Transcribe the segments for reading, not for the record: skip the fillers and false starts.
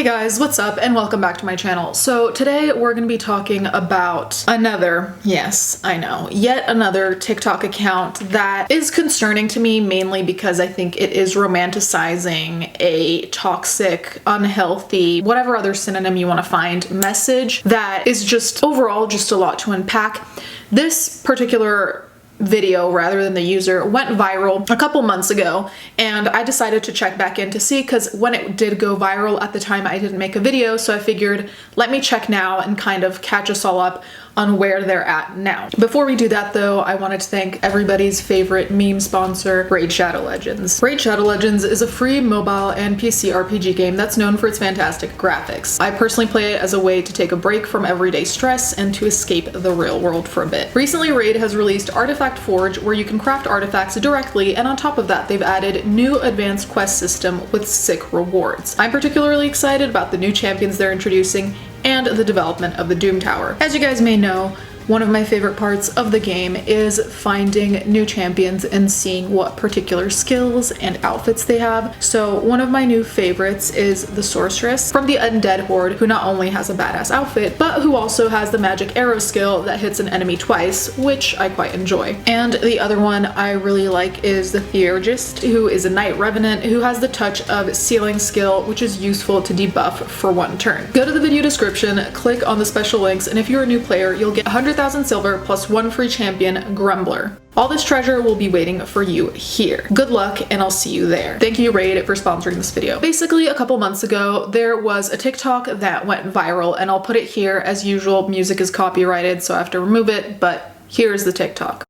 Guys, what's up and welcome back to my channel. So today we're going to be talking about another, yes, I know, yet another TikTok account that is concerning to me, mainly because I think it is romanticizing a toxic, unhealthy, whatever other synonym you want to find, message that is just overall just a lot to unpack. This particular video, rather than the user, went viral a couple months ago, and I decided to check back in to see, because when it did go viral at the time I didn't make a video, so I figured let me check now and kind of catch us all up on where they're at now. Before we do that though, I wanted to thank everybody's favorite meme sponsor, Raid Shadow Legends. Raid Shadow Legends is a free mobile and PC RPG game that's known for its fantastic graphics. I personally play it as a way to take a break from everyday stress and to escape the real world for a bit. Recently, Raid has released Artifact Forge, where you can craft artifacts directly, and on top of that, they've added new advanced quest system with sick rewards. I'm particularly excited about the new champions they're introducing and the development of the Doom Tower. As you guys may know, one of my favorite parts of the game is finding new champions and seeing what particular skills and outfits they have. So one of my new favorites is the Sorceress from the Undead Horde, who not only has a badass outfit, but who also has the magic arrow skill that hits an enemy twice, which I quite enjoy. And the other one I really like is the Theurgist, who is a Knight Revenant who has the touch of sealing skill, which is useful to debuff for one turn. Go to the video description, click on the special links, and if you're a new player, you'll get 100,000 silver plus one free champion, Grumbler. All this treasure will be waiting for you here. Good luck, and I'll see you there. Thank you, Raid, for sponsoring this video. Basically, a couple months ago, there was a TikTok that went viral, and I'll put it here. As usual, music is copyrighted, so I have to remove it, but here's the TikTok.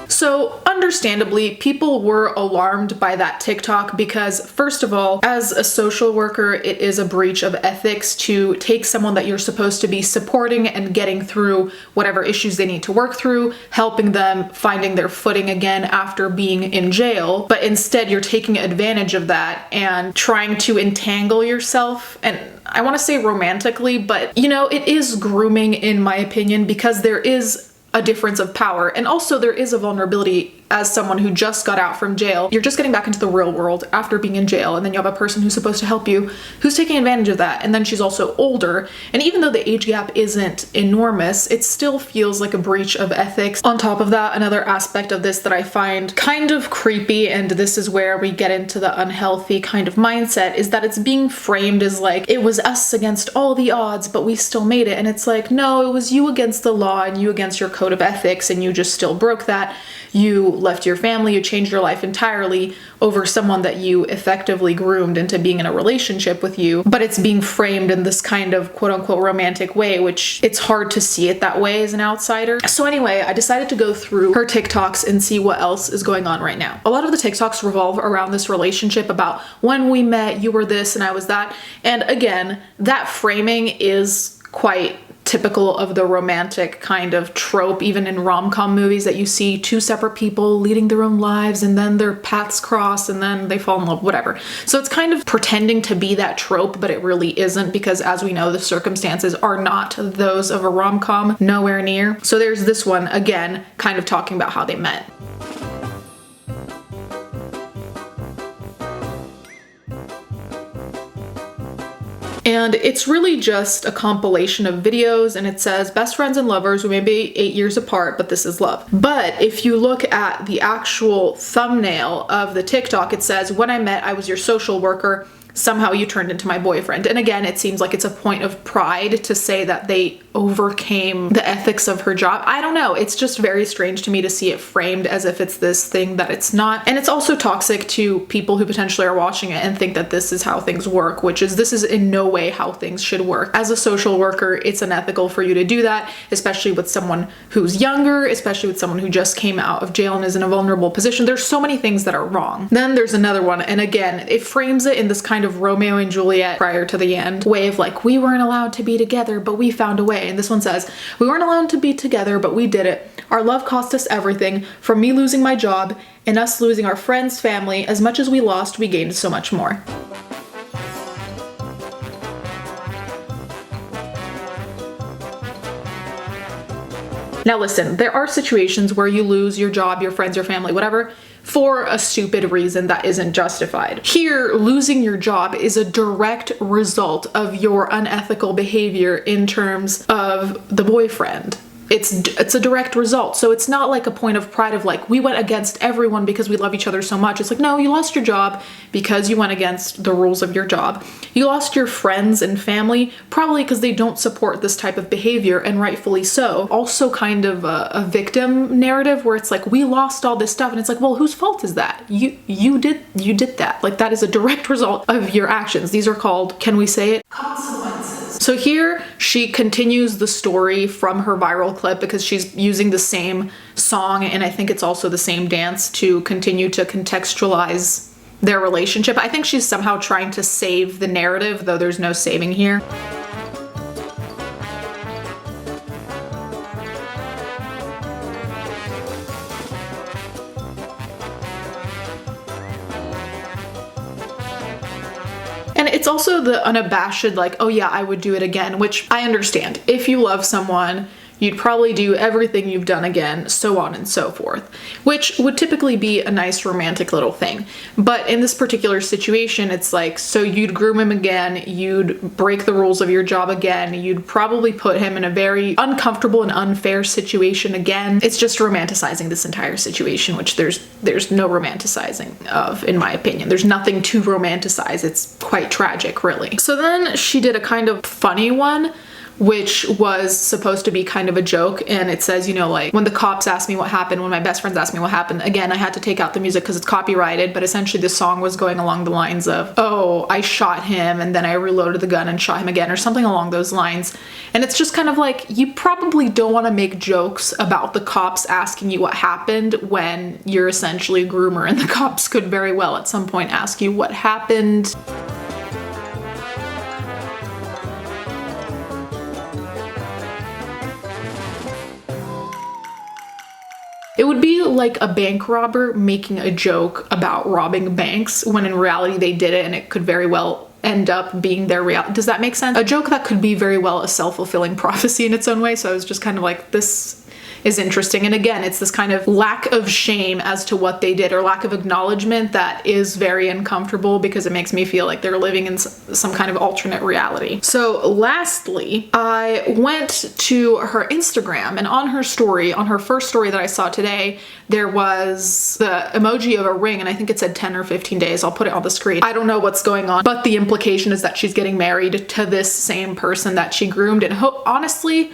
So understandably, people were alarmed by that TikTok because, first of all, as a social worker, it is a breach of ethics to take someone that you're supposed to be supporting and getting through whatever issues they need to work through, helping them finding their footing again after being in jail, but instead you're taking advantage of that and trying to entangle yourself, and I want to say romantically, but you know, it is grooming in my opinion, because there is a difference of power, and also there is a vulnerability as someone who just got out from jail. You're just getting back into the real world after being in jail, and then you have a person who's supposed to help you who's taking advantage of that, and then she's also older, and even though the age gap isn't enormous, it still feels like a breach of ethics. On top of that, another aspect of this that I find kind of creepy, and this is where we get into the unhealthy kind of mindset, is that it's being framed as like, it was us against all the odds, but we still made it, and it's like, no, it was you against the law and you against your code of ethics, and you just still broke that. You left your family, you changed your life entirely over someone that you effectively groomed into being in a relationship with you, but it's being framed in this kind of quote-unquote romantic way, which it's hard to see it that way as an outsider. So anyway, I decided to go through her TikToks and see what else is going on right now. A lot of the TikToks revolve around this relationship about when we met, you were this and I was that, and again, that framing is quite typical of the romantic kind of trope, even in rom-com movies, that you see two separate people leading their own lives and then their paths cross and then they fall in love, whatever. So it's kind of pretending to be that trope, but it really isn't, because as we know, the circumstances are not those of a rom-com, nowhere near. So there's this one, again, kind of talking about how they met. And it's really just a compilation of videos, and it says best friends and lovers who may be 8 years apart, but this is love. But if you look at the actual thumbnail of the TikTok, it says, when I met, I was your social worker. Somehow you turned into my boyfriend. And again, it seems like it's a point of pride to say that they overcame the ethics of her job. I don't know. It's just very strange to me to see it framed as if it's this thing that it's not. And it's also toxic to people who potentially are watching it and think that this is how things work, which is, this is in no way how things should work. As a social worker, it's unethical for you to do that, especially with someone who's younger, especially with someone who just came out of jail and is in a vulnerable position. There's so many things that are wrong. Then there's another one, and again, it frames it in this kind of Romeo and Juliet prior to the end way of like, we weren't allowed to be together, but we found a way. And this one says, we weren't allowed to be together, but we did it. Our love cost us everything, from me losing my job and us losing our friends, family. As much as we lost, we gained so much more. Now listen, there are situations where you lose your job, your friends, your family, whatever, for a stupid reason that isn't justified. Here, losing your job is a direct result of your unethical behavior in terms of the boyfriend. It's a direct result. So it's not like a point of pride of like, we went against everyone because we love each other so much. It's like, no, you lost your job because you went against the rules of your job. You lost your friends and family probably because they don't support this type of behavior, and rightfully so. Also kind of a victim narrative where it's like, we lost all this stuff, and it's like, well, whose fault is that? You did that. Like, that is a direct result of your actions. These are called, can we say it? Consequences. So here she continues the story from her viral clip because she's using the same song, and I think it's also the same dance, to continue to contextualize their relationship. I think she's somehow trying to save the narrative, though there's no saving here. And it's also the unabashed, like, oh yeah, I would do it again, which I understand. If you love someone, you'd probably do everything you've done again, so on and so forth, which would typically be a nice romantic little thing. But in this particular situation, it's like, so you'd groom him again, you'd break the rules of your job again, you'd probably put him in a very uncomfortable and unfair situation again. It's just romanticizing this entire situation, which there's no romanticizing of, in my opinion. There's nothing to romanticize. It's quite tragic, really. So then she did a kind of funny one, which was supposed to be kind of a joke, and it says, you know, like, when the cops asked me what happened, when my best friends asked me what happened, again, I had to take out the music because it's copyrighted, but essentially the song was going along the lines of, oh, I shot him and then I reloaded the gun and shot him again, or something along those lines. And it's just kind of like, you probably don't want to make jokes about the cops asking you what happened when you're essentially a groomer, and the cops could very well at some point ask you what happened. It would be like a bank robber making a joke about robbing banks when in reality they did it, and it could very well end up being their reality. Does that make sense? A joke that could be very well a self-fulfilling prophecy in its own way. So I was just kind of like, this is interesting. And again, it's this kind of lack of shame as to what they did, or lack of acknowledgement, that is very uncomfortable because it makes me feel like they're living in some kind of alternate reality. So lastly, I went to her Instagram, and on her story, on her first story that I saw today, there was the emoji of a ring, and I think it said 10 or 15 days. I'll put it on the screen. I don't know what's going on, but the implication is that she's getting married to this same person that she groomed. And honestly,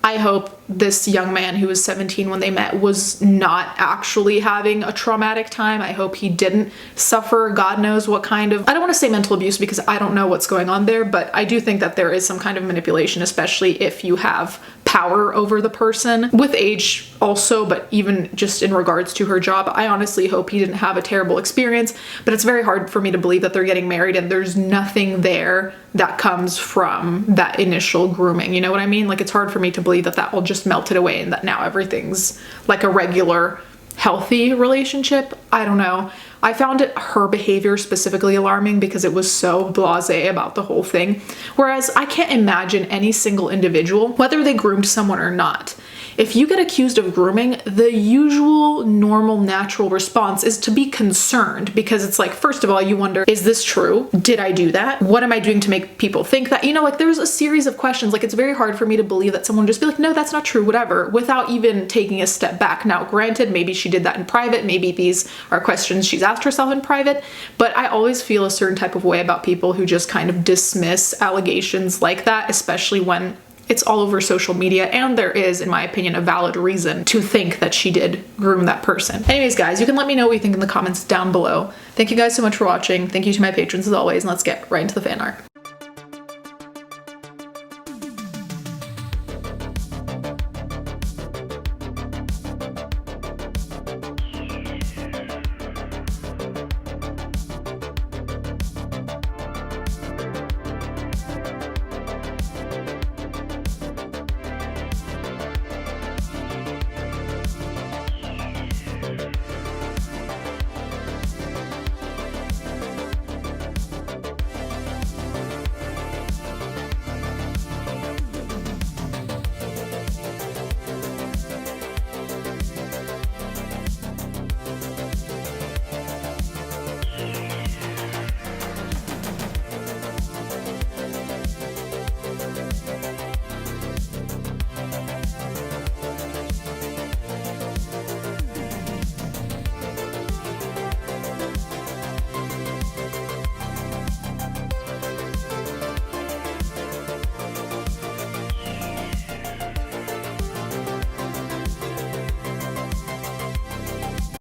I hope this young man who was 17 when they met was not actually having a traumatic time. I hope he didn't suffer God knows what kind of, I don't want to say mental abuse because I don't know what's going on there, but I do think that there is some kind of manipulation, especially if you have power over the person, with age also, but even just in regards to her job. I honestly hope he didn't have a terrible experience, but it's very hard for me to believe that they're getting married and there's nothing there that comes from that initial grooming. You know what I mean? Like, it's hard for me to believe that that all just melted away and that now everything's like a regular, healthy relationship. I don't know. I found her behavior specifically alarming because it was so blasé about the whole thing. Whereas I can't imagine any single individual, whether they groomed someone or not, if you get accused of grooming, the usual, normal, natural response is to be concerned, because it's like, first of all, you wonder, is this true? Did I do that? What am I doing to make people think that? You know, like, there's a series of questions. Like, it's very hard for me to believe that someone would just be like, no, that's not true, whatever, without even taking a step back. Now, granted, maybe she did that in private. Maybe these are questions she's asked herself in private, but I always feel a certain type of way about people who just kind of dismiss allegations like that, especially when it's all over social media, and there is, in my opinion, a valid reason to think that she did groom that person. Anyways, guys, you can let me know what you think in the comments down below. Thank you guys so much for watching. Thank you to my patrons as always, and let's get right into the fan art.